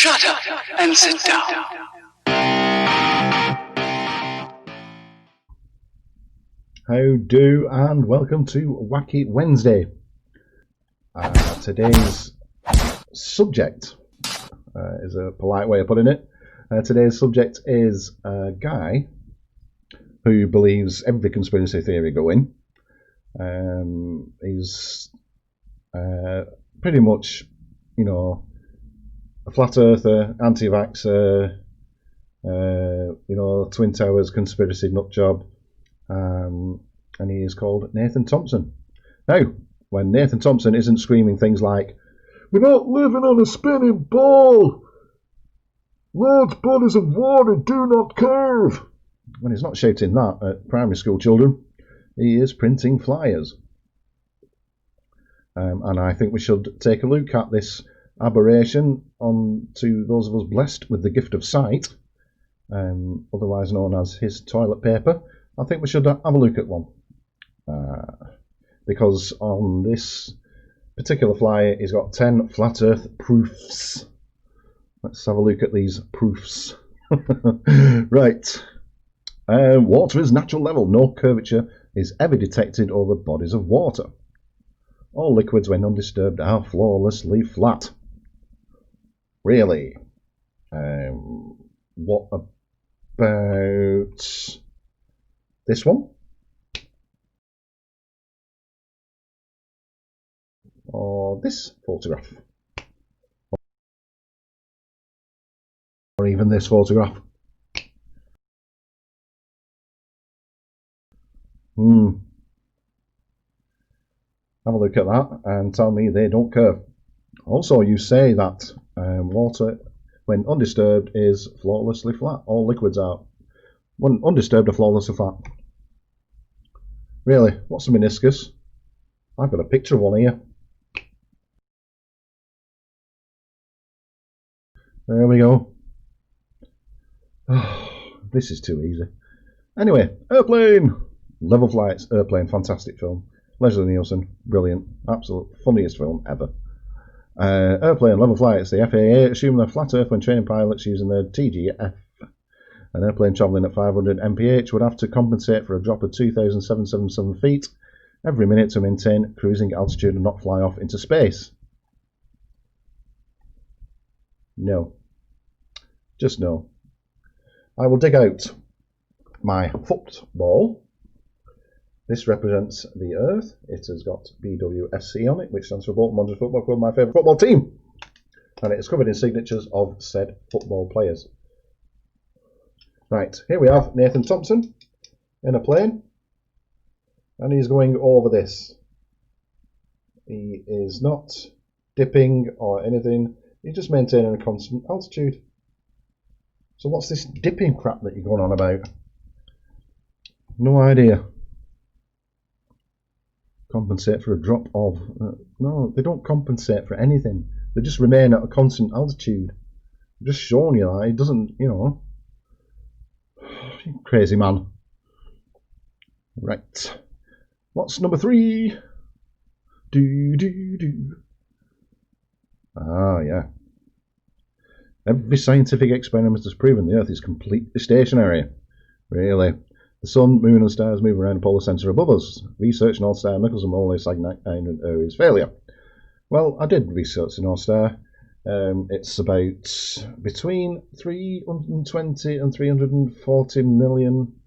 Shut up and sit down. How do, and welcome to Wacky Wednesday. Today's subject is a polite way of putting it. Today's subject is a guy who believes every conspiracy theory going. He's pretty much, a flat earther, anti-vaxxer, Twin Towers conspiracy nutjob. And he is called Nathan Thompson. Now, when Nathan Thompson isn't screaming things like, "We're not living on a spinning ball! Large bodies of water do not curve!" When he's not shouting that at primary school children, he is printing flyers. And I think we should take a look at this aberration on to those of us blessed with the gift of sight, otherwise known as his toilet paper. I think we should have a look at one. Because on this particular flyer, he's got 10 flat earth proofs. Let's have a look at these proofs. Right. Water is natural level. No curvature is ever detected over bodies of water. All liquids, when undisturbed, are flawlessly flat. Really? What about this one? Or this photograph? Or even this photograph? Have a look at that and tell me they don't curve. Also, you say that water, when undisturbed, is flawlessly flat. All liquids are. When undisturbed, are flawlessly flat. Really? What's a meniscus? I've got a picture of one here. There we go. Oh, this is too easy. Anyway, Airplane! Level Flights, Airplane, fantastic film. Leslie Nielsen, brilliant. Absolute funniest film ever. Airplane, Level Flights, the FAA assume a flat earth when training pilots using their TGF. An airplane travelling at 500 mph would have to compensate for a drop of 2,777 feet every minute to maintain cruising altitude and not fly off into space. No. Just no. I will dig out my football. This represents the Earth. It has got BWSC on it, which stands for Bolton Wanderers Football Club, my favourite football team. And it is covered in signatures of said football players. Right, here we have Nathan Thompson in a plane. And he's going over this. He is not dipping or anything. He's just maintaining a constant altitude. So what's this dipping crap that you're going on about? No idea. Compensate for a drop of... no, they don't compensate for anything. They just remain at a constant altitude. I'm just showing you that. It doesn't, Crazy man. Right. What's number 3? Ah, yeah. Every scientific experiment has proven the Earth is completely stationary. Really. The Sun, Moon and stars move around the polar centre above us. Research North Star, Michelson, Morley, Sagnac, and Aries failure. Well, I did research the North Star. It's about between 320 and 340 million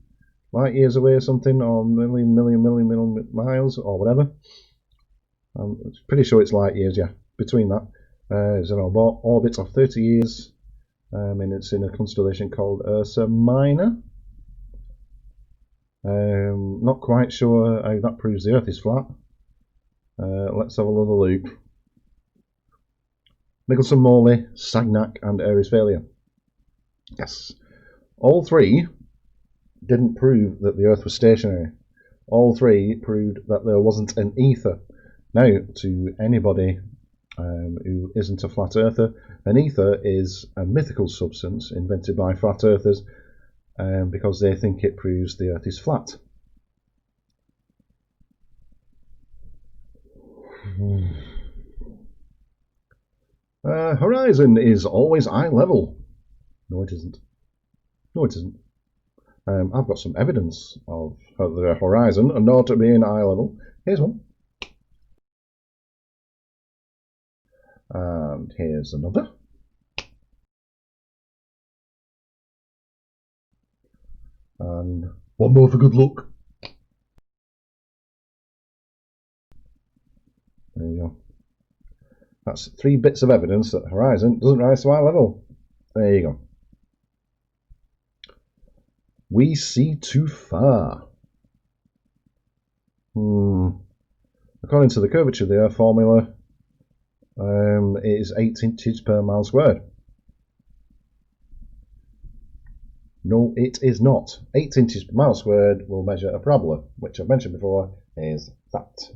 light years away or something, or million miles, or whatever. I'm pretty sure it's light years, yeah. Between that. It's an orbit of 30 years, and it's in a constellation called Ursa Minor. Not quite sure how that proves the Earth is flat. Let's have another look. Michelson, Morley, Sagnac, and Aries failure. Yes. All 3 didn't prove that the Earth was stationary. All 3 proved that there wasn't an ether. Now, to anybody who isn't a flat earther, an ether is a mythical substance invented by flat earthers because they think it proves the Earth is flat. Horizon is always eye level. No, it isn't. No, it isn't. I've got some evidence of the horizon and not being eye level. Here's one. And here's another. And one more for good luck. There you go. That's 3 bits of evidence that horizon doesn't rise to eye level. There you go. We see too far. According to the curvature of the Earth formula, it is 8 inches per mile squared. No, it is not. 8 inches per mile squared will measure a parabola, which I've mentioned before is that.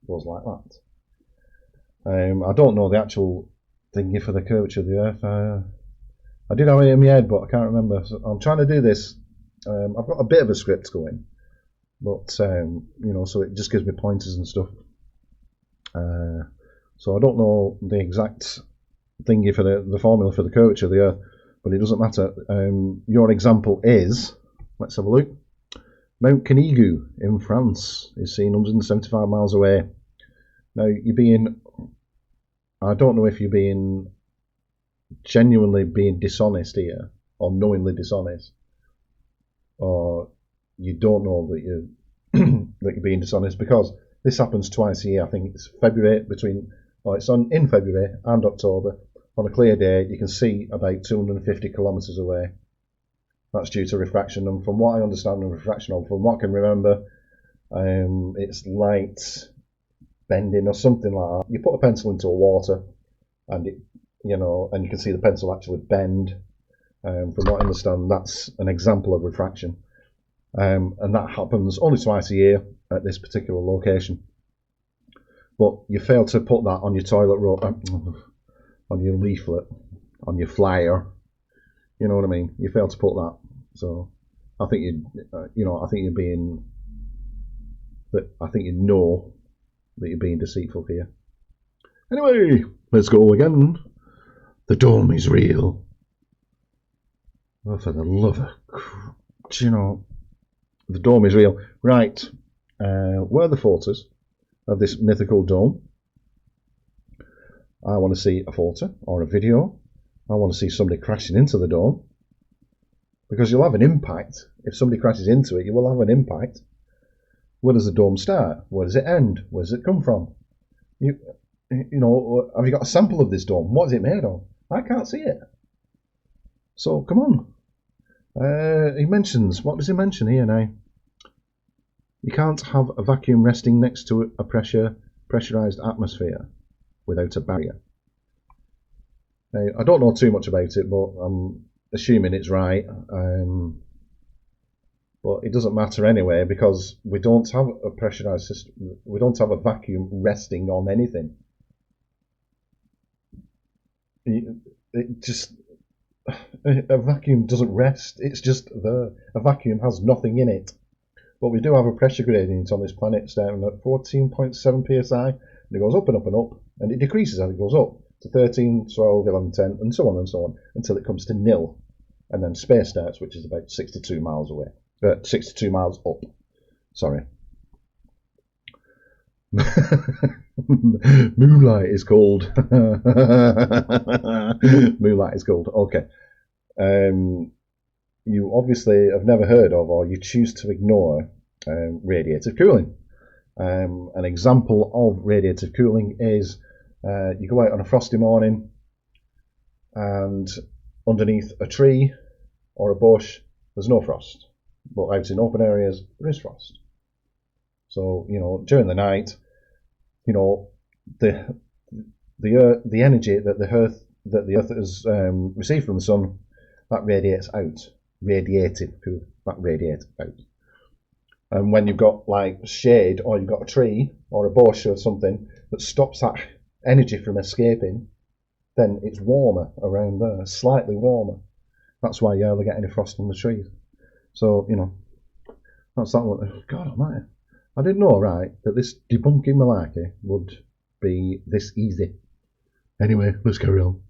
Goes like that. I don't know the actual thingy for the curvature of the Earth. I did have it in my head, but I can't remember. So I'm trying to do this. I've got a bit of a script going, but you know, so it just gives me pointers and stuff. So I don't know the exact thingy for the formula for the curvature of the Earth, but it doesn't matter. Your example is, let's have a look. Mount Canigou in France is seen 175 miles away. Now I don't know if you're being genuinely being dishonest here, or knowingly dishonest, or you don't know that you're that you're being dishonest, because this happens twice a year. I think it's February it's in February and October. On a clear day, you can see about 250 kilometres away. That's due to refraction, and from what I understand of refraction, or from what I can remember, it's light bending or something like that. You put a pencil into water, and and you can see the pencil actually bend. From what I understand, that's an example of refraction, and that happens only twice a year at this particular location. But you fail to put that on your toilet roll, on your leaflet, on your flyer. You know what I mean? You fail to put that. So I think I think you're being I think you know that you're being deceitful here. Anyway, let's go again. The dome is real. Oh, for the love of, the dome is real. Right, where are the photos of this mythical dome? I want to see a photo or a video. I want to see somebody crashing into the dome, because you'll have an impact. If somebody crashes into it, you will have an impact. Where does the dome start? Where does it end? Where does it come from? Have you got a sample of this dome? What is it made of? I can't see it. So come on. He mentions, what does he mention here now? You can't have a vacuum resting next to a pressurized atmosphere without a barrier. Now, I don't know too much about it, but I'm assuming it's right. But it doesn't matter anyway, because we don't have a pressurized system. We don't have a vacuum resting on anything. A vacuum doesn't rest. It's just there. A vacuum has nothing in it. But we do have a pressure gradient on this planet starting at 14.7 psi, and it goes up and up and up, and it decreases as it goes up to 13, 12, 11, 10, and so on, until it comes to nil, and then space starts, which is about 62 miles away. 62 miles up. Sorry. Moonlight is cold. Moonlight is cold. Okay. You obviously have never heard of, or you choose to ignore, radiative cooling. An example of radiative cooling is you go out on a frosty morning, and underneath a tree or a bush there's no frost, but out in open areas there is frost. So during the night, the energy that the earth has received from the sun, that radiates out. That radiates out. And when you've got like shade, or you've got a tree or a bush or something that stops that energy from escaping, then it's warmer around there, slightly warmer. That's why you hardly get any frost on the trees. So that's that one. God almighty, I didn't know, right, that this debunking malarkey would be this easy. Anyway, let's carry on.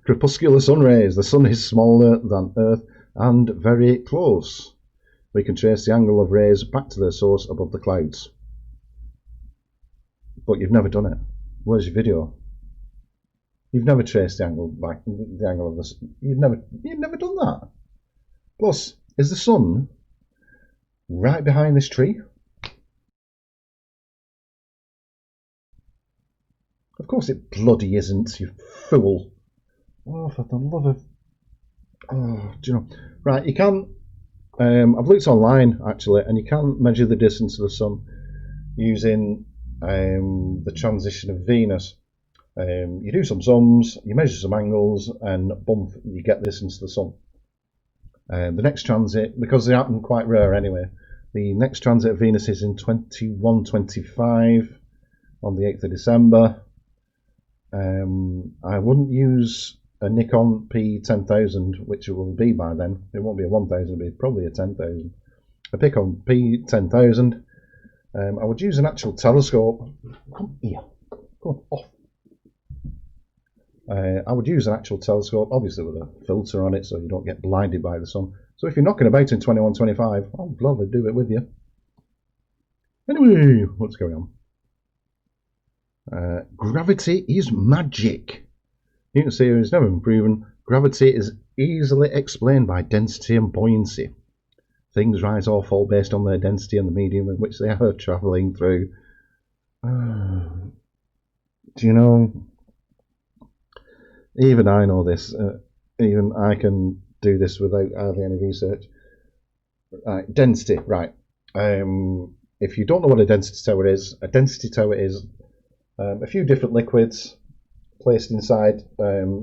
Crepuscular sun rays. The sun is smaller than Earth and very close. We can trace the angle of rays back to their source above the clouds. But you've never done it. Where's your video? You've never traced the angle back, the angle of the sun. You've never done that. Plus, is the sun right behind this tree? Of course it bloody isn't, you fool. Oh, for the love of... Oh, do you know... Right, you can... I've looked online, actually, and you can measure the distance of the sun using the transition of Venus. You do some sums, you measure some angles, and boom, you get the distance of the sun. The next transit, because they happen quite rare anyway, the next transit of Venus is in 2125 on the 8th of December. I wouldn't use a Nikon P10000, which it will be by then. It won't be a 1000, it'll be probably a 10,000. A Nikon P10000. I would use an actual telescope. Come here. Come off. I would use an actual telescope, obviously with a filter on it so you don't get blinded by the sun. So if you're knocking about in 2125, I'll gladly do it with you. Anyway, what's going on? Gravity is magic. Newton's theory has never been proven. Gravity is easily explained by density and buoyancy. Things rise or fall based on their density and the medium in which they are travelling through. Do you know? Even I know this. Even I can do this without hardly any research. Right, density. Right. If you don't know what a density tower is a few different liquids placed inside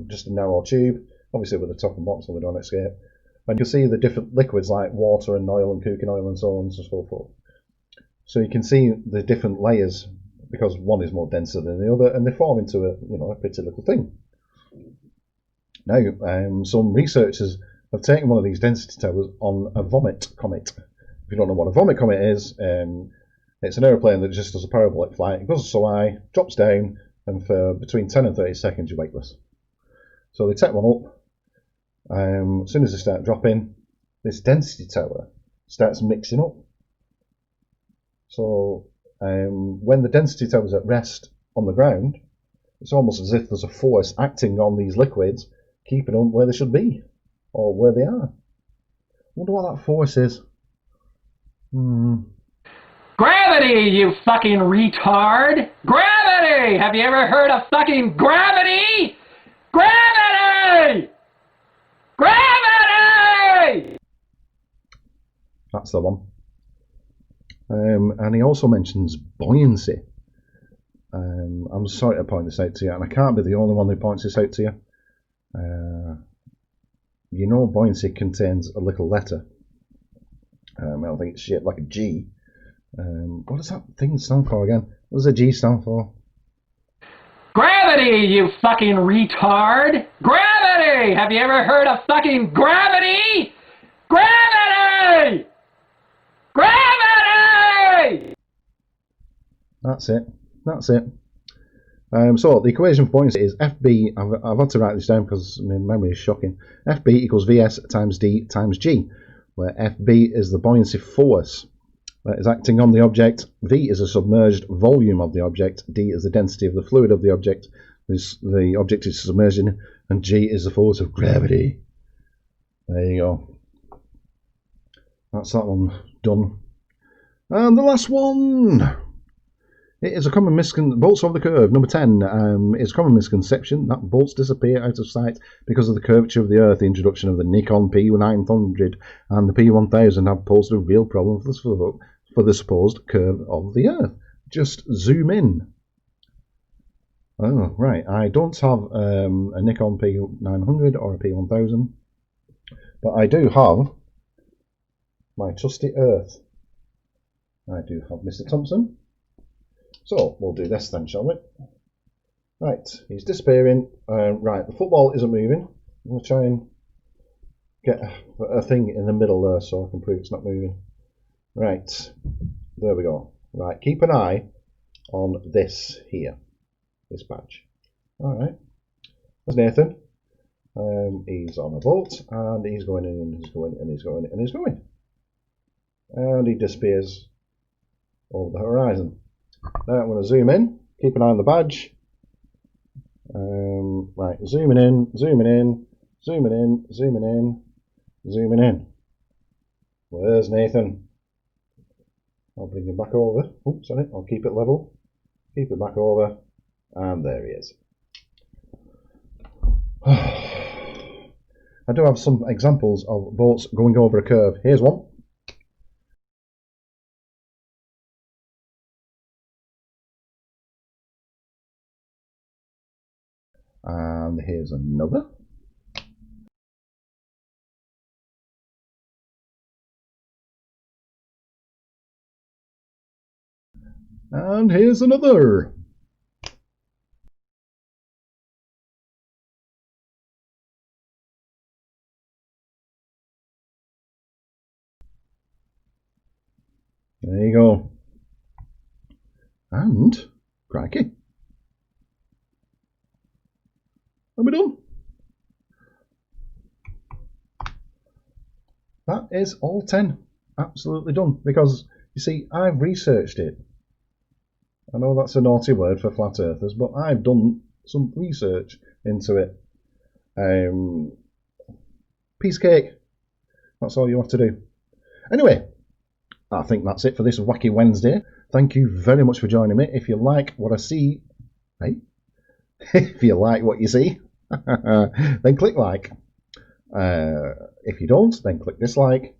just a narrow tube, obviously with the top and bottom so they don't escape. And you'll see the different liquids like water and oil and cooking oil and so on and so forth. So you can see the different layers because one is more denser than the other, and they form into a pretty little thing. Now, some researchers have taken one of these density towers on a vomit comet. If you don't know what a vomit comet is, it's an aeroplane that just does a parabolic flight. It goes so high, drops down, and for between 10 and 30 seconds you're weightless. So they take one up. As soon as they start dropping, this density tower starts mixing up. So when the density tower is at rest on the ground, it's almost as if there's a force acting on these liquids, keeping them where they should be, or where they are. I wonder what that force is. Gravity, you fucking retard! Gravity! Have you ever heard of fucking gravity? Gravity! Gravity! That's the one. And he also mentions buoyancy. I'm sorry to point this out to you, and I can't be the only one who points this out to you. You know buoyancy contains a little letter. I don't think it's shaped like a G. What does that thing stand for again? What does a G stand for? Gravity, you fucking retard! Gravity! Have you ever heard of fucking gravity? Gravity! Gravity! That's it. That's it. So the equation for buoyancy is FB. I've had to write this down because my memory is shocking. FB equals VS times D times G, where FB is the buoyancy force that is acting on the object, V is a submerged volume of the object, D is the density of the fluid of the object the object is submerged in, and G is the force of gravity. There you go. That's that one done. And the last one! It is a common misconception. Bolts over the curve. Number 10 is a common misconception that bolts disappear out of sight because of the curvature of the Earth. The introduction of the Nikon P900 and the P1000 have posed a real problem for the supposed curve of the Earth. Just zoom in. Oh, right. I don't have a Nikon P900 or a P1000, but I do have my trusty Earth. I do have Mr. Thompson. So, we'll do this then, shall we? Right, he's disappearing. Right, the football isn't moving. I'm going to try and get a thing in the middle there so I can prove it's not moving. Right, there we go. Right, keep an eye on this here, this badge. Alright, there's Nathan. He's on a boat, and he's going in, and he's going, and he's going, and he's going. And he disappears over the horizon. Now I'm going to zoom in, keep an eye on the badge. Right, zooming in, zooming in, zooming in, zooming in, zooming in. Where's Nathan? I'll bring him back over. Oh, sorry, I'll keep it level. Keep it back over, and there he is. I do have some examples of boats going over a curve. Here's one. And here's another. And here's another. There you go. And, crikey. Are we done? That is all 10. Absolutely done. Because, you see, I've researched it. I know that's a naughty word for flat earthers, but I've done some research into it. Piece of cake. That's all you have to do. Anyway, I think that's it for this Wacky Wednesday. Thank you very much for joining me. If you like what I see, hey, if you like what you see, then click like. If you don't, then click dislike.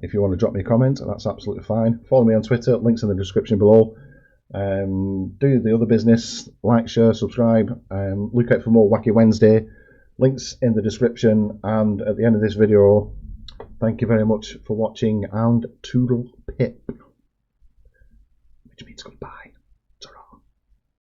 If you want to drop me a comment, that's absolutely fine. Follow me on Twitter, links in the description below. Do the other business, like, share, subscribe. Look out for more Wacky Wednesday. Links in the description, and at the end of this video, thank you very much for watching, and toodle pip.